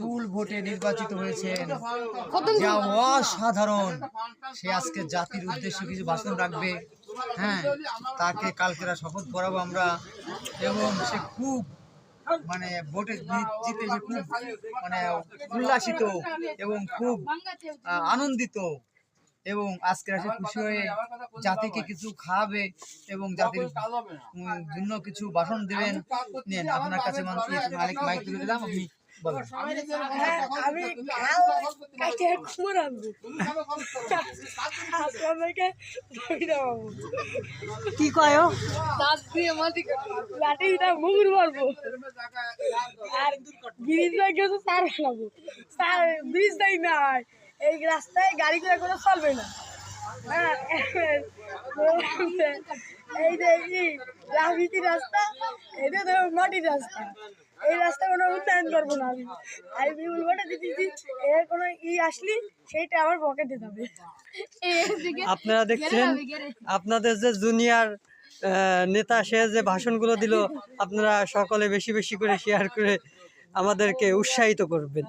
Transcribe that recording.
বিপুল ভোটে নির্বাচিত হয়েছেন, যা অসাধারণ। সে আজকে জাতির উদ্দেশ্যে কিছু ভাষণ রাখবে। হ্যাঁ, তাকে কালকেরা শপথ করাবো আমরা। এবং সে খুব মানে ভোটে জিতে সে খুব মানে উল্লাসিত এবং খুব আনন্দিত, এবং আজকে সে খুশি হয়ে জাতিকে কিছু খাওয়াবে এবং জাতির জন্য কিছু ভাষণ দেবেন। নেন, আপনার কাছে মালিক মাইক তুলে দিলাম, আপনি বলেন। কি কয় মুগুর মারবো আর ব্রিজ গেছে সার ফেলাবো, ব্রিজ দেয় না, এই রাস্তায় গাড়ি করে কোনো চলবে না। এই যে রাজনীতি রাস্তা, এটা তো মাটির রাস্তা, এই রাস্তা কোনো উন্নয়ন করবো না আমি। আমি বিপুল ভোটে দিতেছি, এর কোনো আসলি সেইটা আমার পকেটে যাবে। আপনারা দেখছেন আপনাদের যে জুনিয়র নেতা সে যে ভাষণগুলো দিল, আপনারা সকলে বেশি বেশি করে শেয়ার করে আমাদেরকে উৎসাহিত করবেন।